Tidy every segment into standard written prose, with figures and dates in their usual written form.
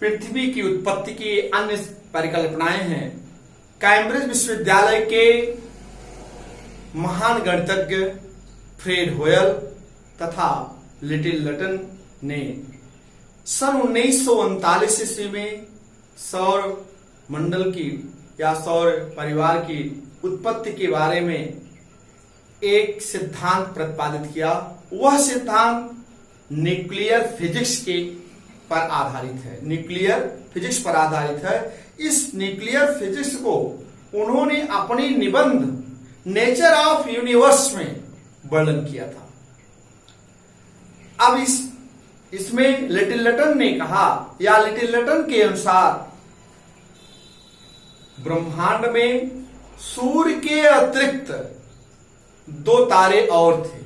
पृथ्वी की उत्पत्ति की अन्य परिकल्पनाएं हैं। कैम्ब्रिज विश्वविद्यालय के महान गणितज्ञ फ्रेड होयल तथा लिटिल लटन ने सन 1939 ईस्वी में सौर मंडल की या सौर परिवार की उत्पत्ति के बारे में एक सिद्धांत प्रतिपादित किया। वह सिद्धांत न्यूक्लियर फिजिक्स के पर आधारित है। न्यूक्लियर फिजिक्स पर आधारित है। इस न्यूक्लियर फिजिक्स को उन्होंने अपनी निबंध नेचर ऑफ यूनिवर्स में वर्णन किया था। अब इसमें लिटिल लटन ने कहा या लिटिल लटन के अनुसार ब्रह्मांड में सूर्य के अतिरिक्त दो तारे और थे।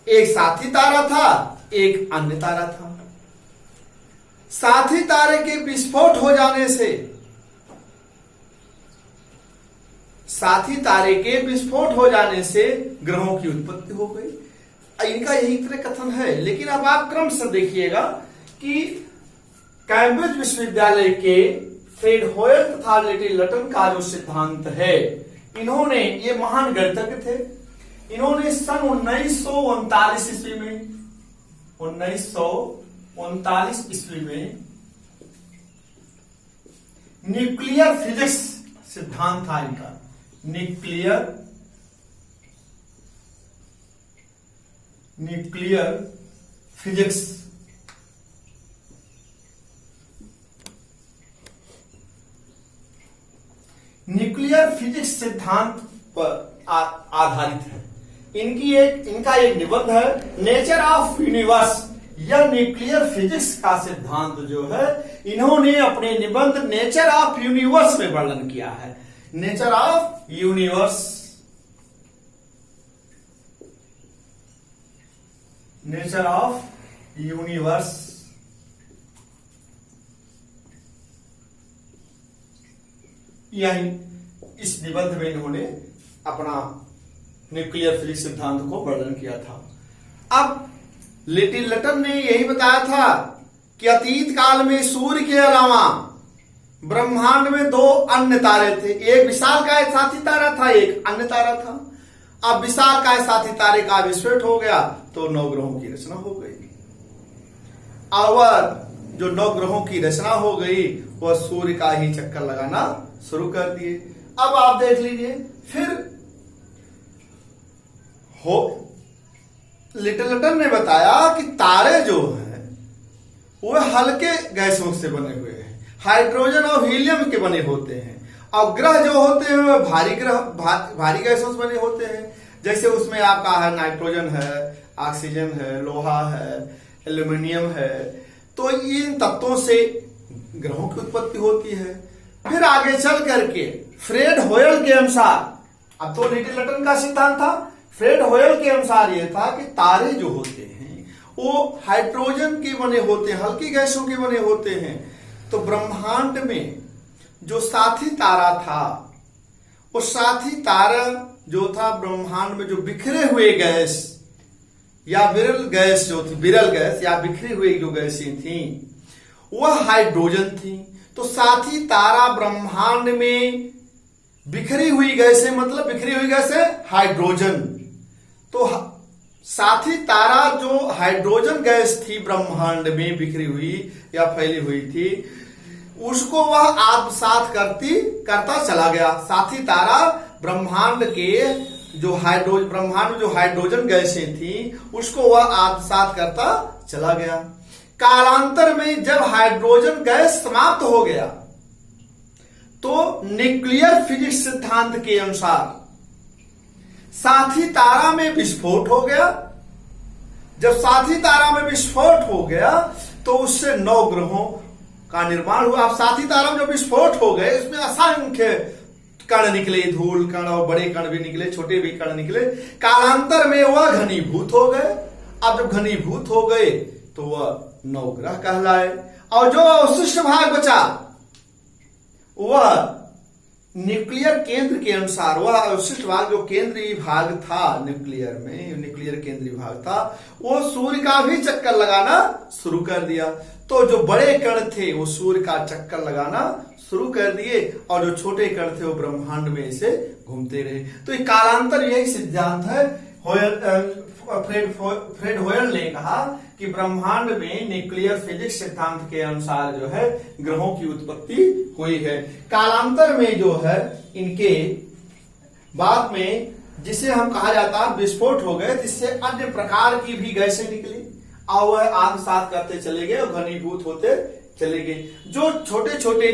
एक साथी तारा था, एक अन्य तारा था। साथी तारे के विस्फोट हो जाने से ग्रहों की उत्पत्ति हो गई। इनका यही तरह कथन है। लेकिन अब आप क्रम से देखिएगा कि कैम्ब्रिज विश्वविद्यालय के फ्रेड होयल तथा लिटिल लटन का जो सिद्धांत है, इन्होंने, ये महान गणितज्ञ थे, इन्होंने सन 1939 ईस्वी में न्यूक्लियर फिजिक्स सिद्धांत था इनका। न्यूक्लियर फिजिक्स सिद्धांत पर आधारित है। इनका एक निबंध है नेचर ऑफ यूनिवर्स। यह न्यूक्लियर फिजिक्स का सिद्धांत जो है, इन्होंने अपने निबंध नेचर ऑफ यूनिवर्स में वर्णन किया है। नेचर ऑफ यूनिवर्स यही इस निबंध में इन्होंने अपना न्यूक्लियर फिजिक्स सिद्धांत को वर्णन किया था। अब लिटिल लटन ने यही बताया था कि अतीत काल में सूर्य के अलावा ब्रह्मांड में दो अन्य तारे थे। एक विशालकाय साथी तारा था, एक अन्य तारा था। अब विशालकाय साथी तारे का विस्फोट हो गया तो 9 ग्रहों की रचना हो गई। और जो 9 ग्रहों की रचना हो गई, वह सूर्य का ही चक्कर लगाना शुरू कर दिए। अब आप देख लीजिए, फिर लिटिल लटन ने बताया कि तारे जो हैं वह हल्के गैसों से बने हुए हैं, हाइड्रोजन और हीलियम के बने होते हैं। और ग्रह जो होते हैं वह भारी गैसों से बने होते हैं। जैसे उसमें आपका है नाइट्रोजन है, ऑक्सीजन है, लोहा है, एल्यूमिनियम है। तो इन तत्वों से ग्रहों की उत्पत्ति होती है। फिर आगे चल करके फ्रेड होयल के अनुसार, अब तो लिटिल लटन का सिद्धांत था, फ्रेड होयल के अनुसार यह था कि तारे जो होते हैं वो हाइड्रोजन के बने होते हैं, हल्की गैसों के बने होते हैं। तो ब्रह्मांड में जो साथी तारा था, वो साथी तारा जो था ब्रह्मांड में जो बिखरे हुए गैस या विरल गैस जो थी, विरल गैस या बिखरी हुई जो गैसें थी, वह हाइड्रोजन थी। तो साथी तारा ब्रह्मांड में बिखरी हुई गैसें, मतलब बिखरी हुई गैसें हाइड्रोजन। तो साथी तारा जो हाइड्रोजन गैस थी ब्रह्मांड में बिखरी हुई या फैली हुई थी, उसको वह आत्मसात करता चला गया। साथी तारा ब्रह्मांड जो हाइड्रोजन गैसें थी उसको वह आत्मसात करता चला गया। कालांतर में जब हाइड्रोजन गैस समाप्त हो गया तो न्यूक्लियर फिजिक्स सिद्धांत के अनुसार साथी तारा में विस्फोट हो गया। जब साथी तारा में विस्फोट हो गया तो उससे 9 ग्रहों का निर्माण हुआ। अब साथी तारा में जब विस्फोट हो गए, इसमें असंख्य कण निकले, धूल कण और बड़े कण भी निकले, छोटे भी कण निकले। कालांतर में वह घनीभूत हो गए। अब जब घनीभूत हो गए तो वह 9 ग्रह कहलाए। और जो अवशिष्ट भाग बचा वह न्यूक्लियर केंद्र के अनुसार वह अवशिष्ट भाग जो केंद्रीय भाग था न्यूक्लियर में, न्यूक्लियर केंद्रीय भाग था, वो सूर्य का भी चक्कर लगाना शुरू कर दिया। तो जो बड़े कण थे वो सूर्य का चक्कर लगाना शुरू कर दिए और जो छोटे कण थे वो ब्रह्मांड में ऐसे घूमते रहे। तो ये कालांतर यही सिद्धांत है। फ्रेड होयल ने कहा कि ब्रह्मांड में न्यूक्लियर फिजिक्स सिद्धांत के अनुसार जो है ग्रहों की उत्पत्ति हुई है। कालांतर में जो है इनके बाद में जिसे हम कहा जाता है विस्फोट हो गए, जिससे अन्य प्रकार की भी गैसें निकली और वह आत्मसात करते चले गए और घनीभूत होते चले गए। जो छोटे छोटे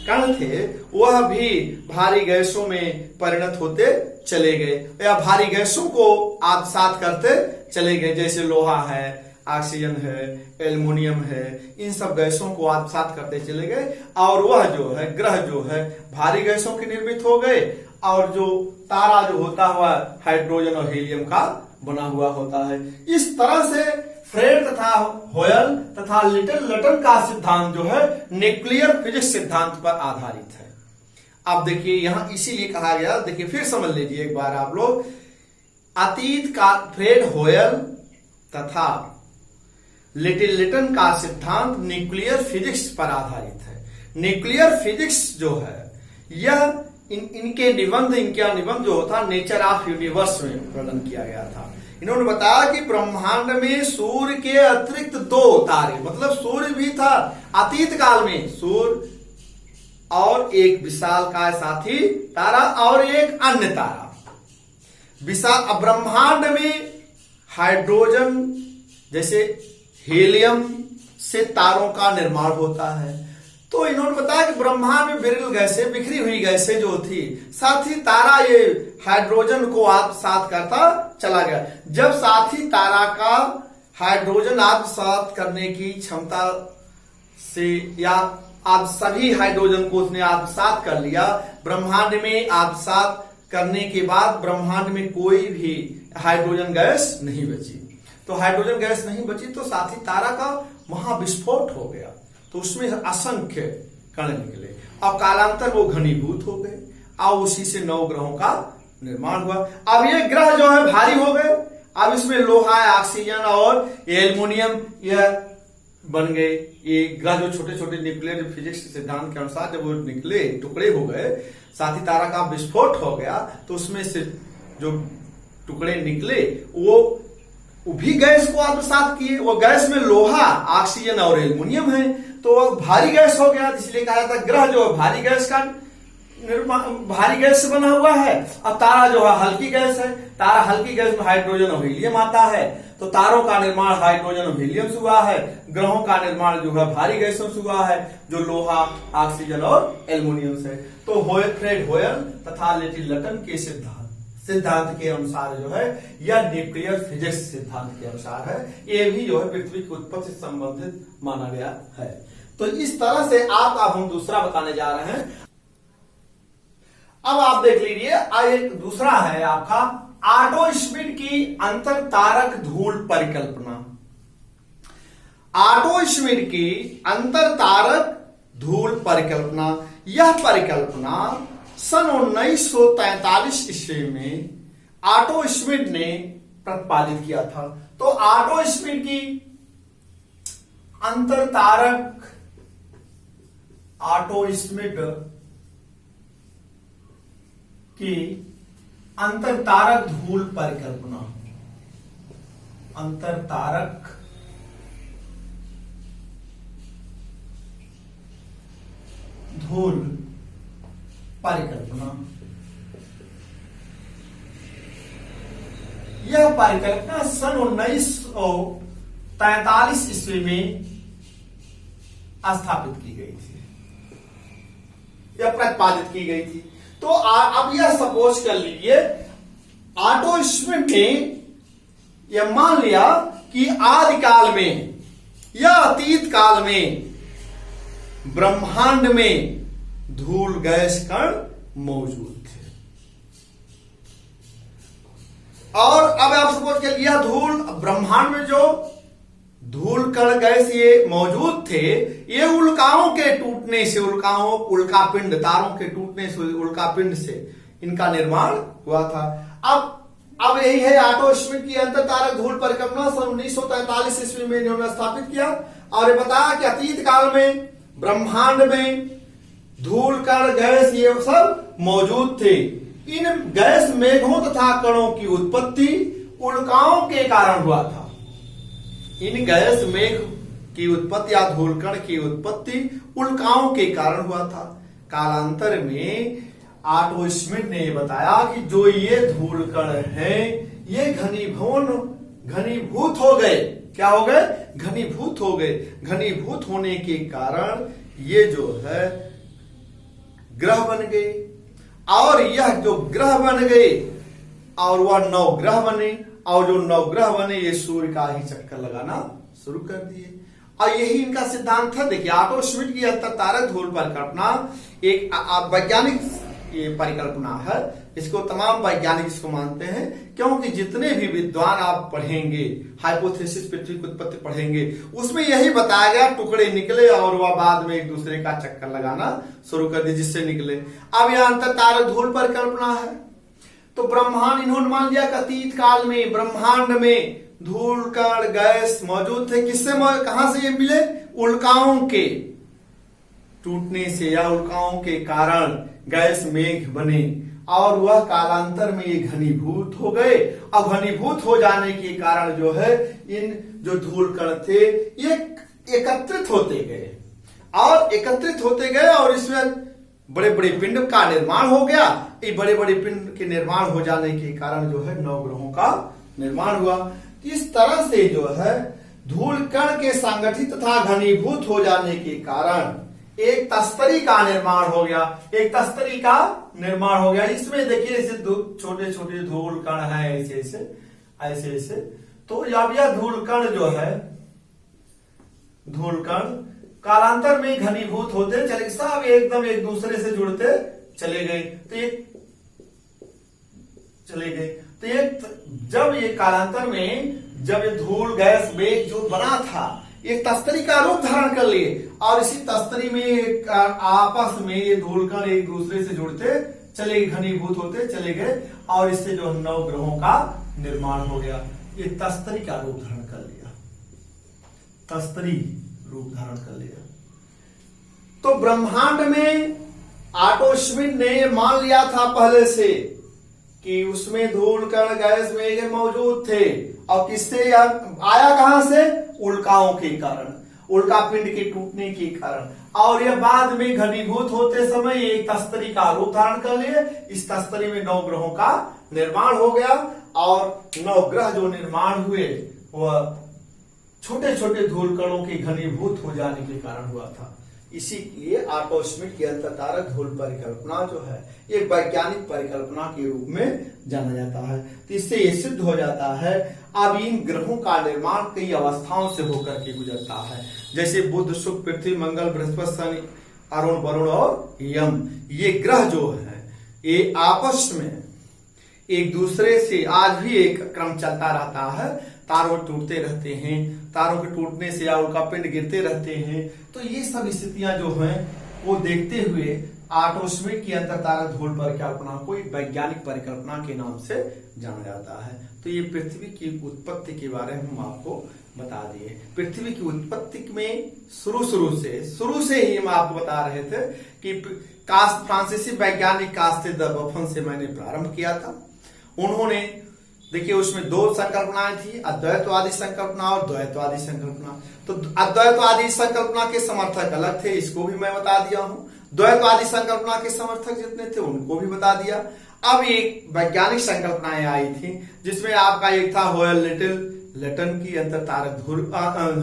कण थे वह भी भारी गैसों में परिणत होते चले गए या भारी गैसों को आत्मसात करते चले गए, जैसे लोहा है, ऑक्सीजन है, एल्युमिनियम है, इन सब गैसों को आत्मसात करते चले गए और वह जो है ग्रह जो है भारी गैसों के निर्मित हो गए और जो तारा जो होता हुआ हाइड्रोजन और हीलियम का बना हुआ होता है। इस तरह से फ्रेड तथा होयल तथा लिटिल लटन का सिद्धांत जो है न्यूक्लियर फिजिक्स सिद्धांत पर आधारित है। अब देखिए यहां इसीलिए कहा गया, देखिए फिर समझ लीजिए एक बार आप लोग, अतीत का फ्रेड होयल तथा लिटिल लटन का सिद्धांत न्यूक्लियर फिजिक्स पर आधारित है। न्यूक्लियर फिजिक्स जो है यह इनके निबंध जो था नेचर ऑफ यूनिवर्स में वर्णन किया गया था। इन्होंने बताया कि ब्रह्मांड में सूर्य के अतिरिक्त दो तारे, मतलब सूर्य भी था अतीत काल में, सूर्य और एक विशालकाय साथी तारा और एक अन्य तारा। विशाल ब्रह्मांड में हाइड्रोजन जैसे हीलियम से तारों का निर्माण होता है। तो इन्होंने बताया कि ब्रह्मांड में विरल गैसें, बिखरी हुई गैसें जो थी, साथ ही तारा ये हाइड्रोजन को आत्मसात करता चला गया। जब साथी तारा का हाइड्रोजन आत्मसात करने की क्षमता से या आप सभी हाइड्रोजन को उसने आत्मसात कर लिया, ब्रह्मांड में आत्मसात करने के बाद ब्रह्मांड में कोई भी हाइड्रोजन गैस नहीं बची। तो हाइड्रोजन गैस नहीं बची तो साथी तारा का महाविस्फोट हो गया, तो उसमें असंख्य कण निकले। अब कालांतर वो घनीभूत हो गए और उसी से 9 ग्रहों का निर्माण हुआ। अब ये ग्रह जो है भारी हो गए, अब इसमें लोहा, ऑक्सीजन और एल्युमिनियम यह बन गए। ये ग्रह जो छोटे छोटे न्यूक्लियर फिजिक्स सिद्धांत के अनुसार जब वो निकले, टुकड़े हो गए, साथी तारा का विस्फोट हो गया, तो उसमें से जो टुकड़े निकले वो भी गैस को आत्मसात किए। वो गैस में लोहा, ऑक्सीजन और एल्युमिनियम है, तो भारी गैस हो गया। इसलिए कहा जाता है ग्रह जो है भारी गैस का निर्माण, भारी गैस से बना हुआ है। अब तारा जो है हल्की गैस है, तारा हल्की गैस में हाइड्रोजन और हीलियम आता है, तो तारों का निर्माण हाइड्रोजन और हीलियम से हुआ है। ग्रहों का निर्माण जो है भारी गैसों से हुआ है, जो लोहा, ऑक्सीजन और एल्युमिनियम से। तो फ्रेड होयल तथा लिटिल लटन के सिद्धांत के अनुसार जो है यह न्यूक्लियर फिजिक्स सिद्धांत के अनुसार है। ये भी जो है पृथ्वी की उत्पत्ति से संबंधित माना गया है। तो इस तरह से अब हम दूसरा बताने जा रहे हैं। अब आप देख लीजिए, एक दूसरा है आपका ऑटो श्मिड की अंतर तारक धूल परिकल्पना। ऑटो श्मिड की अंतर तारक धूल परिकल्पना, यह परिकल्पना सन 1943 ईस्वी में ऑटो श्मिड ने प्रतिपादित किया था। तो ऑटो श्मिड की अंतर तारक, ऑटो श्मिड की अंतर तारक धूल परिकल्पना, अंतर तारक धूल परिकल्पना, यह परिकल्पना सन 1943 ईस्वी में स्थापित की गई थी, यह प्रतिपादित की गई थी। तो अब यह सपोज कर लीजिए, ऑटो श्मिड ने यह मान लिया कि आदिकाल में या अतीत काल में ब्रह्मांड में धूल गैस कण मौजूद थे। और अब आप सपोज कर लिया धूल, ब्रह्मांड में जो धूल कण गैस ये मौजूद थे, ये उल्काओं के टूटने से, उल्का पिंड, तारों के टूटने से, उल्का पिंड से इनका निर्माण हुआ था। अब यही है ऑटो श्मिट की अंतर तारक धूल परिकल्पना, सन 1943 ईस्वी में इन्होंने स्थापित किया और ये बताया कि अतीत काल में ब्रह्मांड में धूल कण गैस ये सब मौजूद थे। इन गैस मेघों तथा कणों की उत्पत्ति उल्काओं के कारण हुआ था। इन गैस मेघ की उत्पत्ति या धूलकण की उत्पत्ति उल्काओं के कारण हुआ था। कालांतर में ऑटो श्मिट ने बताया कि जो ये धूलकण है ये घनीभूत हो गए। क्या हो गए? घनीभूत हो गए। घनीभूत होने के कारण ये जो है ग्रह बन गए, और यह जो ग्रह बन गए और वह नवग्रह बने, और जो नवग्रह बने ये सूर्य का ही चक्कर लगाना शुरू कर दिए। और यही इनका सिद्धांत था। देखिए ऑटो श्मिट की अंतर तारक धूल परिकल्पना एक वैज्ञानिक ये परिकल्पना है। इसको तमाम वैज्ञानिक इसको मानते हैं, क्योंकि जितने भी विद्वान आप पढ़ेंगे, हाइपोथेसिस पृथ्वी की उत्पत्ति पढ़ेंगे, उसमें यही बताया गया टुकड़े निकले और वह बाद में एक दूसरे का चक्कर लगाना शुरू कर दिए जिससे निकले। अब यह अंतर तारक धूल परिकल्पना है। तो ब्रह्मांड इन्होंने मान लिया कि अतीत काल में ब्रह्मांड में धूल कण गैस मौजूद थे। किससे, कहां से ये मिले? उल्काओं के टूटने से या उल्काओं के कारण गैस मेघ बने, और वह कालांतर में ये घनीभूत हो गए। अब घनीभूत हो जाने के कारण जो है इन जो धूल कण थे ये एकत्रित होते गए और इसमें बड़े बड़े पिंड का निर्माण हो गया। ये बड़े बड़े पिंड के निर्माण हो जाने के कारण जो है नवग्रहों का निर्माण हुआ। इस तरह से जो है धूल कण के संगठित तथा घनीभूत हो जाने के कारण एक तस्तरी का निर्माण हो गया। इसमें देखिए ऐसे छोटे छोटे धूल कण है, ऐसे। तो अब यह धूल कण जो है, धूल कण कालांतर में घनीभूत होते चले, सब एकदम एक दूसरे से जुड़ते चले गए। तो जब ये कालांतर में जब ये धूल गैस मेघ जो बना था एक तस्तरी का रूप धारण कर लिए, और इसी तस्तरी में आपस में ये धूलकण एक दूसरे से जुड़ते चले गए, घनीभूत होते चले गए, और इससे जो नव ग्रहों का निर्माण हो गया। ये तस्तरी का रूप धारण कर लिया। तो ब्रह्मांड में ऑटो श्मिट ने मान लिया था पहले से कि उसमें धूल कण गैस मेघ मौजूद थे, और किससे आया? कहां से? उल्काओं के कारण, उल्का पिंड के टूटने के कारण, और यह बाद में घनीभूत होते समय एक तस्तरी का रूप धारण कर लिए। इस तस्तरी में नौ ग्रहों का निर्माण हो गया, और नौ ग्रह जो निर्माण हुए वह छोटे छोटे धूल कणों के घनीभूत हो जाने के कारण हुआ था। इसी लिए ऑटो श्मिट की अंतर तारक धूल परिकल्पना जो है ये वैज्ञानिक परिकल्पना के रूप में जाना जाता है। तो इससे ये सिद्ध हो जाता है अब इन ग्रहों का निर्माण कई अवस्थाओं से होकर के गुजरता है, जैसे बुध, शुक्र, पृथ्वी, मंगल, बृहस्पति, शनि, अरुण, वरुण और यम। ये ग्रह जो है ये आपस में एक दूसरे से आज भी एक क्रम चलता रहता है। तारों टूटते रहते हैं, तारों के टूटने से या उल्का पिंड गिरते रहते हैं। तो ये सब स्थितियां जो हैं वो देखते हुए ऑटो श्मिट की अंतर तारक धूल परिकल्पना को एक वैज्ञानिक परिकल्पना के नाम से जाना जाता है। तो ये पृथ्वी की उत्पत्ति के बारे में हम आपको बता दिए। पृथ्वी की उत्पत्ति में शुरू से ही हम आपको बता रहे थे कि फ्रांसीसी वैज्ञानिक कास्ते द बफन से मैंने प्रारंभ किया था। उन्होंने देखिए उसमें दो संकल्पनाएं थी, अद्वैतवादी संकल्पना और द्वैतवादी संकल्पना। तो अद्वैतवादी संकल्पना के समर्थक अलग थे, इसको भी मैं बता दिया हूं। द्वैतवादी संकल्पना के समर्थक जितने थे उनको भी बता दिया। अब एक वैज्ञानिक संकल्पनाएं आई थी जिसमें आपका एक था होयल लिटन की अंतर तारक धूल,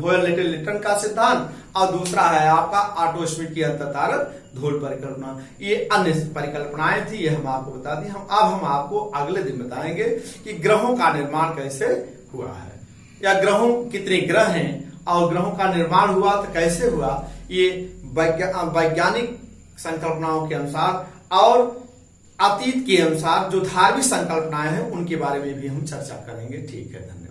होयल लिटन का सिद्धांत, और दूसरा है आपका ऑटो श्मिट की अंतर तारक धूल परिकल्पना। ये अन्य परिकल्पनाएं थी, ये हम आपको बता दी। अब हम आपको अगले दिन बताएंगे कि ग्रहों का निर्माण कैसे हुआ है, या ग्रहों कितने ग्रह हैं और ग्रहों का निर्माण हुआ तो कैसे हुआ। ये वैज्ञानिक संकल्पनाओं के अनुसार और अतीत के अनुसार जो धार्मिक संकल्पनाएं हैं उनके बारे में भी हम चर्चा करेंगे। ठीक है, धन्यवाद।